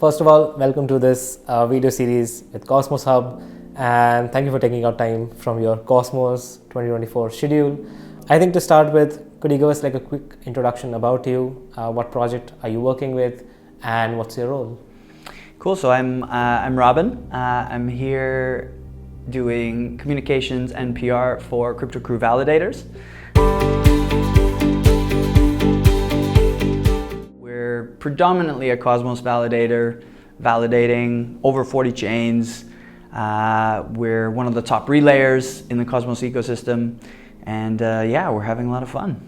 First of all, welcome to this video series with Cosmos Hub, and thank you for taking out time from your Cosmos 2024 schedule. I think to start with, could you give us like a quick introduction about you? What project are you working with, and what's your role? Cool. So I'm Robin. I'm here doing communications and PR for CryptoCrew Validators. We're predominantly a Cosmos validator, validating over 40 chains. We're one of the top relayers in the Cosmos ecosystem, and yeah, we're having a lot of fun.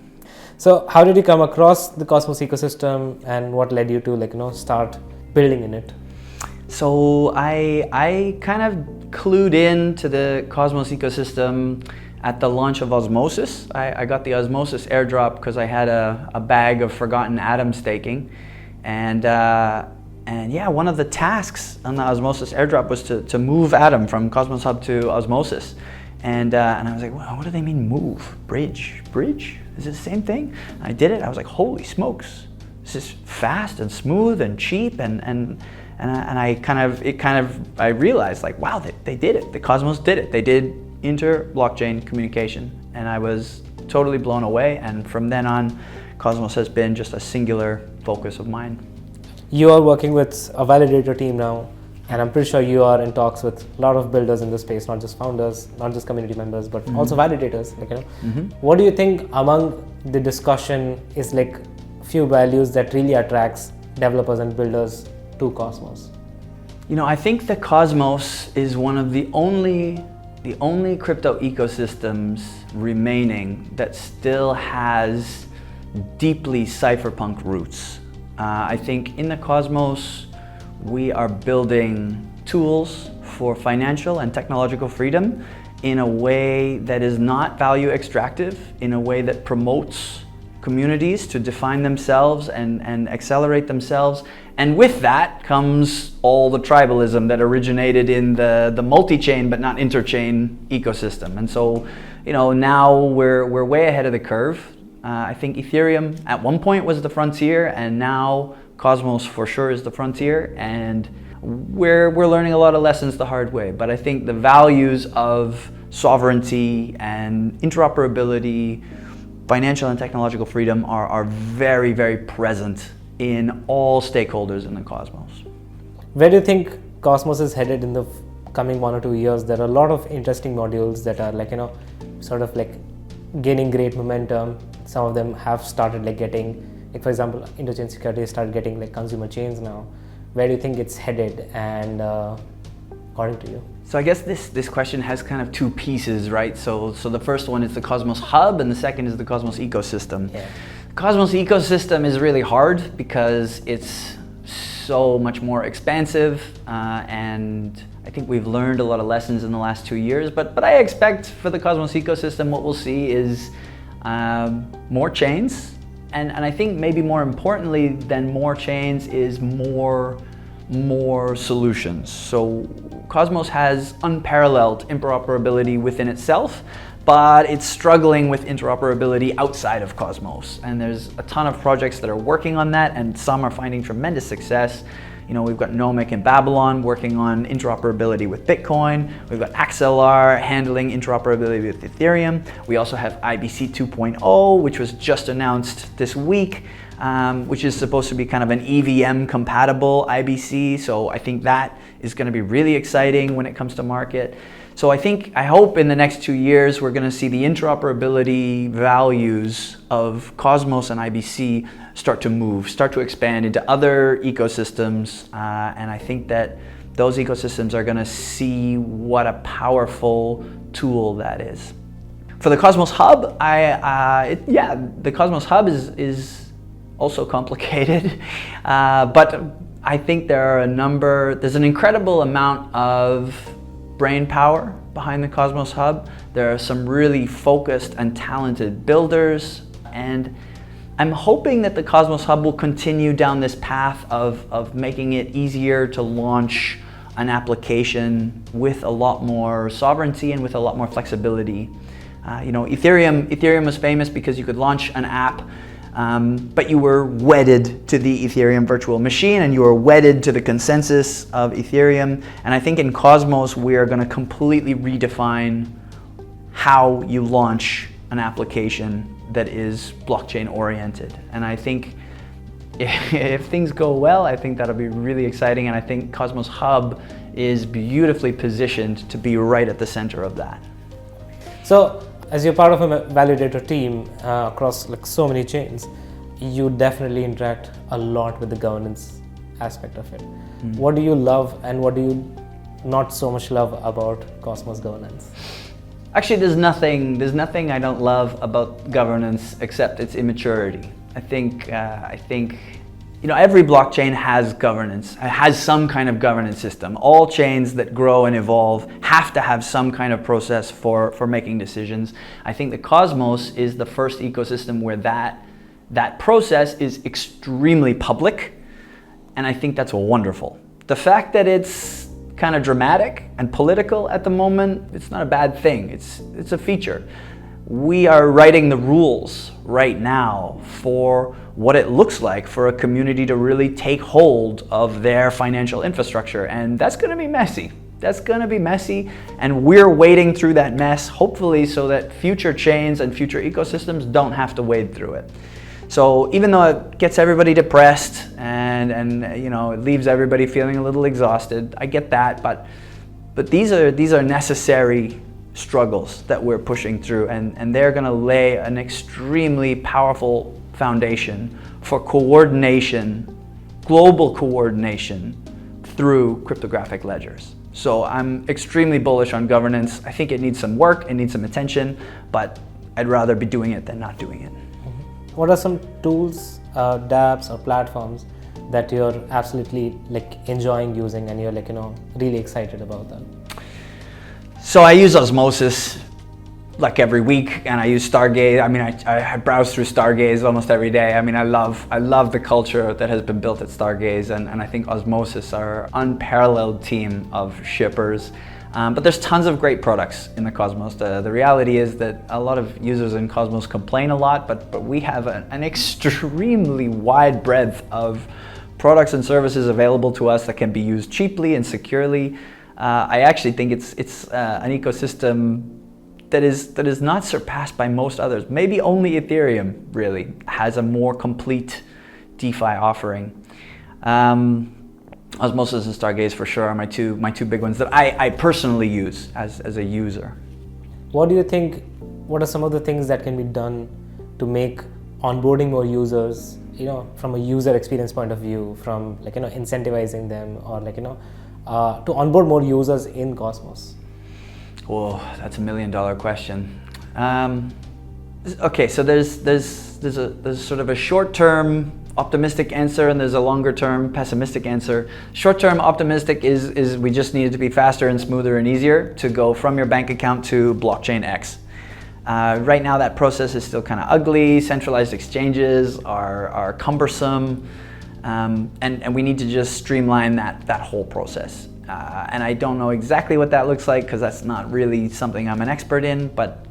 So how did you come across the Cosmos ecosystem, and what led you to start building in it? So I kind of clued in to the Cosmos ecosystem at the launch of Osmosis. I got the Osmosis airdrop because I had a bag of forgotten ATOM staking, and yeah, one of the tasks on the Osmosis airdrop was to move ATOM from Cosmos Hub to Osmosis, and I was like, well, what do they mean move? Bridge? Is it the same thing? And I did it. I was like, holy smokes, this is fast and smooth and cheap, and I realized, like, wow, they did it. The Cosmos did it. They did inter-blockchain communication, and I was totally blown away. And from then on, Cosmos has been just a singular focus of mine. You are working with a validator team now, and I'm pretty sure you are in talks with a lot of builders in the space, not just founders, not just community members, but also validators. What do you think among the discussion is like few values that really attracts developers and builders to Cosmos? I think the Cosmos is one of the only crypto ecosystems remaining that still has deeply cypherpunk roots. I think in the Cosmos, we are building tools for financial and technological freedom in a way that is not value extractive, in a way that promotes communities to define themselves and accelerate themselves. And with that comes all the tribalism that originated in the multi-chain but not interchain ecosystem. And so, now we're way ahead of the curve. I think Ethereum at one point was the frontier, and now Cosmos for sure is the frontier. And we're learning a lot of lessons the hard way. But I think the values of sovereignty and interoperability, financial and technological freedom are very, very present in all stakeholders in the Cosmos. Where do you think Cosmos is headed in the coming 1 or 2 years? There are a lot of interesting modules that are sort of gaining great momentum. Some of them have started getting, for example, interchain security started getting consumer chains now. Where do you think it's headed, and according to you? So I guess this question has kind of two pieces, right? So the first one is the Cosmos Hub, and the second is the Cosmos ecosystem. Yeah. Cosmos ecosystem is really hard because it's so much more expansive, and I think we've learned a lot of lessons in the last 2 years. But I expect for the Cosmos ecosystem, what we'll see is more chains, and I think maybe more importantly than more chains is more solutions. So Cosmos has unparalleled interoperability within itself, but it's struggling with interoperability outside of Cosmos. And there's a ton of projects that are working on that, and some are finding tremendous success. We've got Nomic in Babylon working on interoperability with Bitcoin. We've got XLR handling interoperability with Ethereum. We also have IBC 2.0, which was just announced this week, which is supposed to be kind of an EVM compatible IBC. So I think that is going to be really exciting when it comes to market. So I hope in the next 2 years, we're going to see the interoperability values of Cosmos and IBC start to expand into other ecosystems. And I think that those ecosystems are going to see what a powerful tool that is. For the Cosmos Hub, the Cosmos Hub is also complicated, but I think there's an incredible amount of brain power behind the Cosmos Hub. There are some really focused and talented builders, and I'm hoping that the Cosmos Hub will continue down this path of making it easier to launch an application with a lot more sovereignty and with a lot more flexibility. Ethereum was famous because you could launch an app but you were wedded to the Ethereum virtual machine, and you were wedded to the consensus of Ethereum. And I think in Cosmos, we are going to completely redefine how you launch an application that is blockchain oriented. And I think if things go well, I think that'll be really exciting. And I think Cosmos Hub is beautifully positioned to be right at the center of that. So, as you're part of a validator team across like so many chains, you definitely interact a lot with the governance aspect of it. What do you love and what do you not so much love about Cosmos governance? Actually, there's nothing I don't love about governance except its immaturity. I think every blockchain has governance, has some kind of governance system. All chains that grow and evolve have to have some kind of process for making decisions. I think the Cosmos is the first ecosystem where that process is extremely public, and I think that's wonderful. The fact that it's kind of dramatic and political at the moment, it's not a bad thing. It's a feature. We are writing the rules right now for what it looks like for a community to really take hold of their financial infrastructure, and that's going to be messy. That's going to be messy, and we're wading through that mess, hopefully, so that future chains and future ecosystems don't have to wade through it. So even though it gets everybody depressed and it leaves everybody feeling a little exhausted, I get that, but these are necessary struggles that we're pushing through, and they're going to lay an extremely powerful foundation for coordination, global coordination through cryptographic ledgers. So I'm extremely bullish on governance. I think it needs some work, it needs some attention, but I'd rather be doing it than not doing it. What are some tools, dApps or platforms that you're absolutely enjoying using and you're really excited about them? So I use Osmosis every week, and I use Stargaze. I mean, I browse through Stargaze almost every day. I mean, I love the culture that has been built at Stargaze, and I think Osmosis are an unparalleled team of shippers. But there's tons of great products in the Cosmos. The reality is that a lot of users in Cosmos complain a lot, but we have an extremely wide breadth of products and services available to us that can be used cheaply and securely. I actually think it's an ecosystem that is not surpassed by most others. Maybe only Ethereum really has a more complete DeFi offering. Osmosis and Stargaze for sure are my two big ones that I personally use as a user. What do you think? What are some of the things that can be done to make onboarding more users? From a user experience point of view, from incentivizing them, or to onboard more users in Cosmos? Whoa, that's $1 million question. Okay, so there's sort of a short-term optimistic answer, and there's a longer-term pessimistic answer. Short-term optimistic is we just need it to be faster and smoother and easier to go from your bank account to blockchain X. Right now that process is still kind of ugly. Centralized exchanges are cumbersome, and we need to just streamline that whole process. And I don't know exactly what that looks like because that's not really something I'm an expert in, but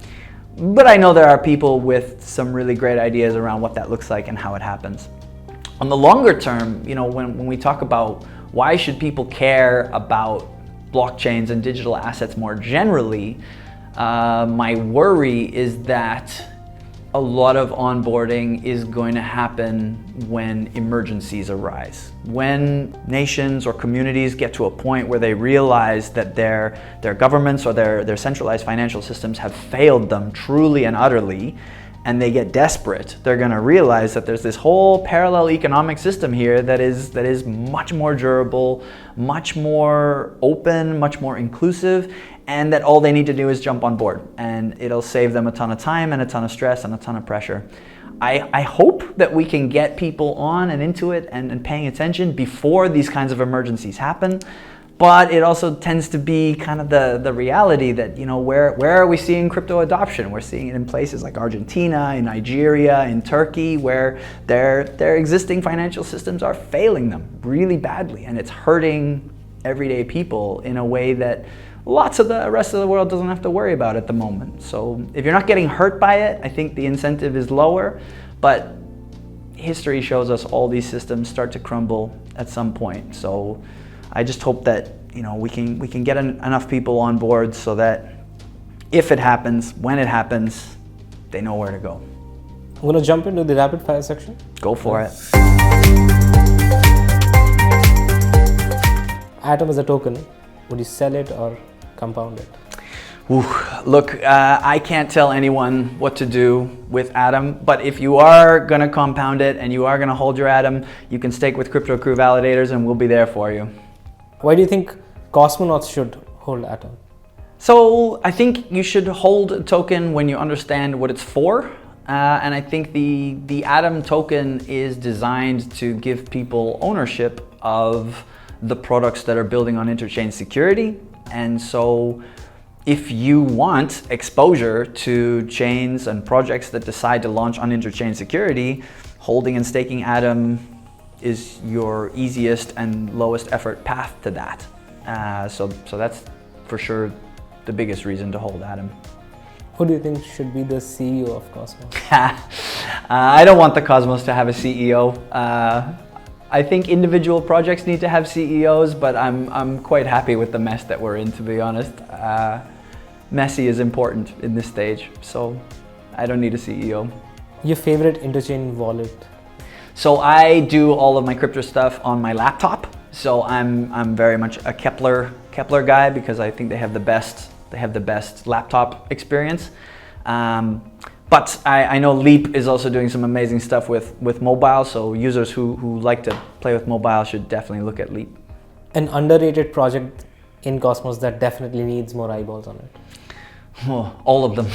I know there are people with some really great ideas around what that looks like and how it happens. On the longer term, when we talk about why should people care about blockchains and digital assets more generally, my worry is that a lot of onboarding is going to happen when emergencies arise. When nations or communities get to a point where they realize that their governments or their centralized financial systems have failed them truly and utterly, and they get desperate, they're going to realize that there's this whole parallel economic system here that is much more durable, much more open, much more inclusive, and that all they need to do is jump on board, and it'll save them a ton of time and a ton of stress and a ton of pressure. I hope that we can get people on and into it and paying attention before these kinds of emergencies happen. But it also tends to be kind of the reality that, where are we seeing crypto adoption? We're seeing it in places like Argentina, in Nigeria, in Turkey, where their existing financial systems are failing them really badly, and it's hurting everyday people in a way that lots of the rest of the world doesn't have to worry about at the moment. So if you're not getting hurt by it, I think the incentive is lower, but history shows us all these systems start to crumble at some point. So I just hope that we can get enough people on board so that if it happens, when it happens, they know where to go. I'm going to jump into the rapid fire section. Go for it. ATOM as a token, would you sell it or compound it? Ooh, look, I can't tell anyone what to do with ATOM, but if you are going to compound it and you are going to hold your ATOM, you can stake with CryptoCrew Validators and we'll be there for you. Why do you think cosmonauts should hold ATOM? So I think you should hold a token when you understand what it's for. And I think the ATOM token is designed to give people ownership of the products that are building on interchain security. And so if you want exposure to chains and projects that decide to launch on interchain security, holding and staking ATOM is your easiest and lowest effort path to that. So that's for sure the biggest reason to hold ATOM. Who do you think should be the CEO of Cosmos? I don't want the Cosmos to have a CEO. I think individual projects need to have CEOs, but I'm quite happy with the mess that we're in, to be honest. Messy is important in this stage, so I don't need a CEO. Your favorite interchain wallet? So I do all of my crypto stuff on my laptop. So I'm very much a Kepler guy because I think they have the best laptop experience. But I know Leap is also doing some amazing stuff with mobile. So users who like to play with mobile should definitely look at Leap. An underrated project in Cosmos that definitely needs more eyeballs on it? Oh, all of them.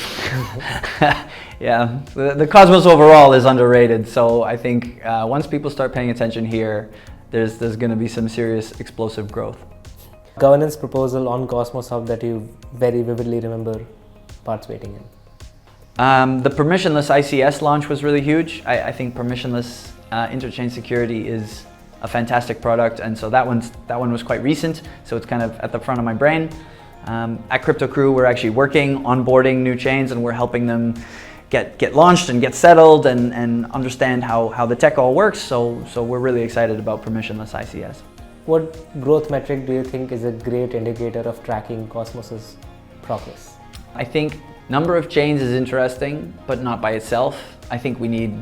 Yeah, the Cosmos overall is underrated. So I think once people start paying attention here, there's going to be some serious explosive growth. Governance proposal on Cosmos Hub that you very vividly remember participating in? The permissionless ICS launch was really huge. I think permissionless interchain security is a fantastic product, and so that one was quite recent. So it's kind of at the front of my brain. At CryptoCrew, we're actually working, onboarding new chains, and we're helping them get launched and get settled and understand how the tech all works. So we're really excited about permissionless ICS. What growth metric do you think is a great indicator of tracking Cosmos's progress? I think number of chains is interesting, but not by itself. I think we need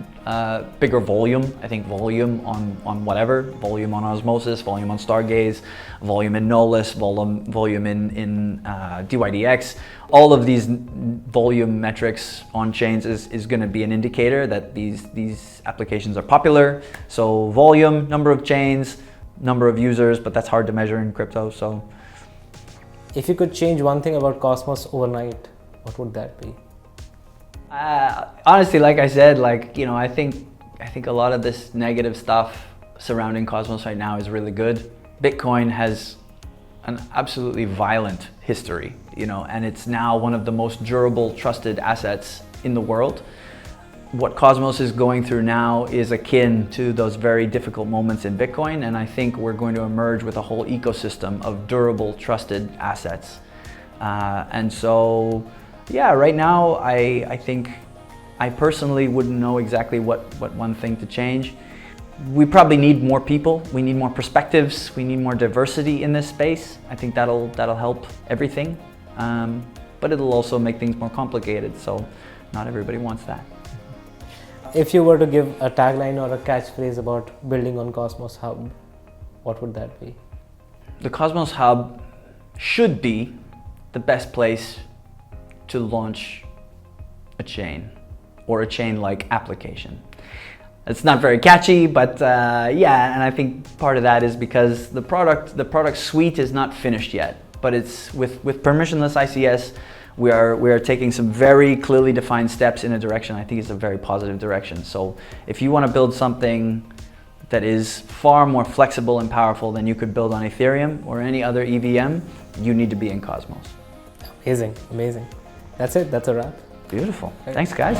bigger volume. I think volume on whatever, volume on Osmosis, volume on Stargaze, volume in Nolus, volume in DYDX. All of these volume metrics on chains is going to be an indicator that these applications are popular. So volume, number of chains, number of users, but that's hard to measure in crypto. So, if you could change one thing about Cosmos overnight, what would that be? Honestly, like I said, I think a lot of this negative stuff surrounding Cosmos right now is really good. Bitcoin has an absolutely violent history, and it's now one of the most durable, trusted assets in the world. What Cosmos is going through now is akin to those very difficult moments in Bitcoin, and I think we're going to emerge with a whole ecosystem of durable, trusted assets. And so, yeah, right now I think I personally wouldn't know exactly what one thing to change. We probably need more people. We need more perspectives. We need more diversity in this space. I think that'll help everything, but it'll also make things more complicated. So not everybody wants that. If you were to give a tagline or a catchphrase about building on Cosmos Hub, what would that be? The Cosmos Hub should be the best place to launch a chain or a chain-like application. It's not very catchy, but yeah, and I think part of that is because the product suite is not finished yet, but it's with permissionless ICS, we are taking some very clearly defined steps in a direction. I think it's a very positive direction. So if you want to build something that is far more flexible and powerful than you could build on Ethereum or any other EVM, you need to be in Cosmos. Amazing, amazing. That's it, that's a wrap. Beautiful. Thanks, guys.